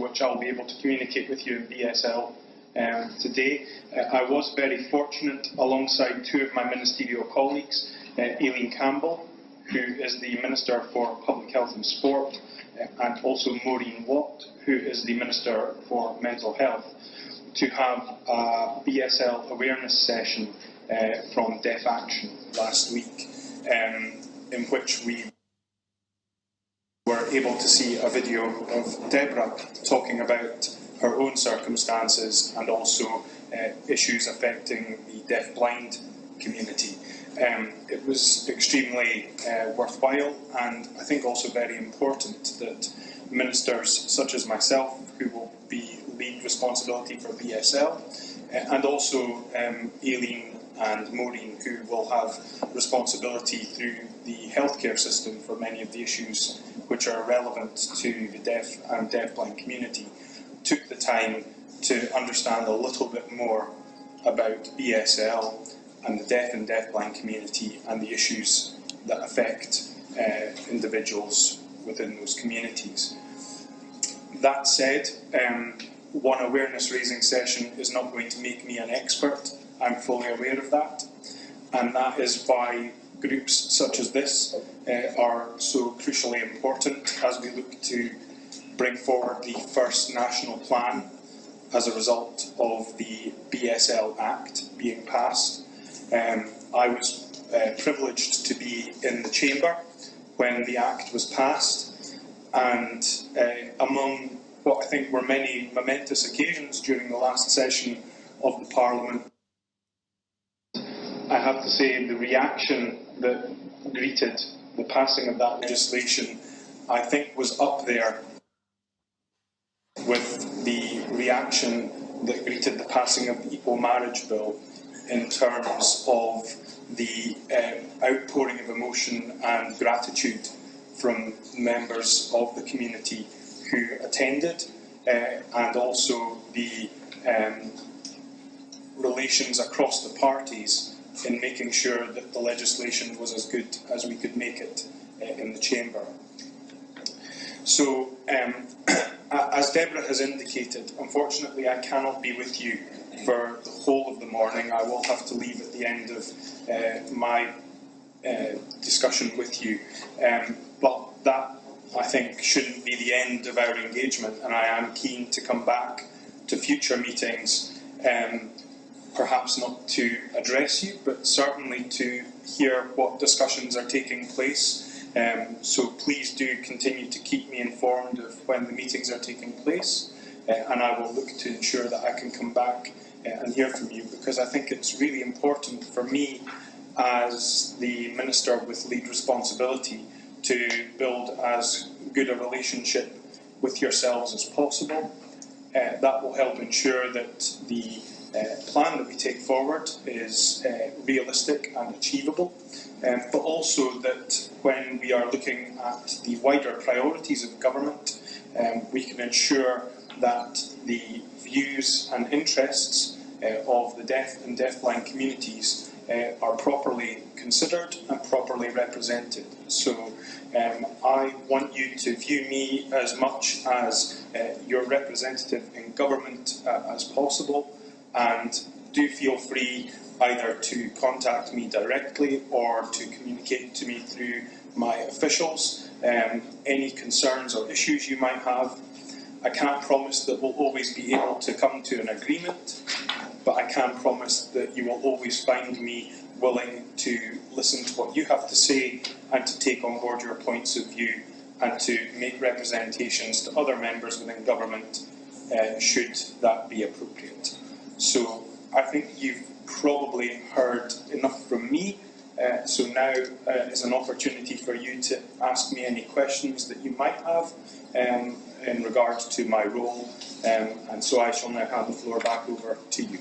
which I'll be able to communicate with you in BSL today. I was very fortunate, alongside two of my ministerial colleagues, Aileen Campbell, who is the Minister for Public Health and Sport, and also Maureen Watt, who is the Minister for Mental Health, to have a BSL awareness session from Deaf Action last week, in which we were able to see a video of Deborah talking about her own circumstances and also issues affecting the deaf-blind community. It was extremely worthwhile, and I think also very important that ministers such as myself, who will be lead responsibility for BSL, and also Aileen and Maureen, who will have responsibility through the healthcare system for many of the issues which are relevant to the deaf and deaf-blind community, took the time to understand a little bit more about BSL and the deaf and deaf-blind community and the issues that affect individuals within those communities. That said, one awareness-raising session is not going to make me an expert. I'm fully aware of that, and that is why groups such as this are so crucially important as we look to bring forward the first national plan as a result of the BSL Act being passed. I was privileged to be in the chamber when the Act was passed, and among what I think were many momentous occasions during the last session of the Parliament, I have to say the reaction that greeted the passing of that legislation, I think, was up there with the reaction that greeted the passing of the Equal Marriage Bill in terms of the outpouring of emotion and gratitude from members of the community who attended, and also the relations across the parties in making sure that the legislation was as good as we could make it in the chamber. So, as Deborah has indicated, unfortunately I cannot be with you for the whole of the morning. I will have to leave at the end of my discussion with you, but that, I think, shouldn't be the end of our engagement, and I am keen to come back to future meetings, perhaps not to address you, but certainly to hear what discussions are taking place. So please do continue to keep me informed of when the meetings are taking place, and I will look to ensure that I can come back and hear from you, because I think it's really important for me as the Minister with lead responsibility to build as good a relationship with yourselves as possible. That will help ensure that the plan that we take forward is realistic and achievable, but also that when we are looking at the wider priorities of government, we can ensure that the views and interests of the deaf and deafblind communities are properly considered and properly represented. So I want you to view me as much as your representative in government as possible, and do feel free either to contact me directly or to communicate to me through my officials any concerns or issues you might have. I can't promise that we'll always be able to come to an agreement, but I can promise that you will always find me willing to listen to what you have to say and to take on board your points of view and to make representations to other members within government should that be appropriate. So I think you've probably heard enough from me, so now is an opportunity for you to ask me any questions that you might have in regards to my role, and so I shall now hand the floor back over to you.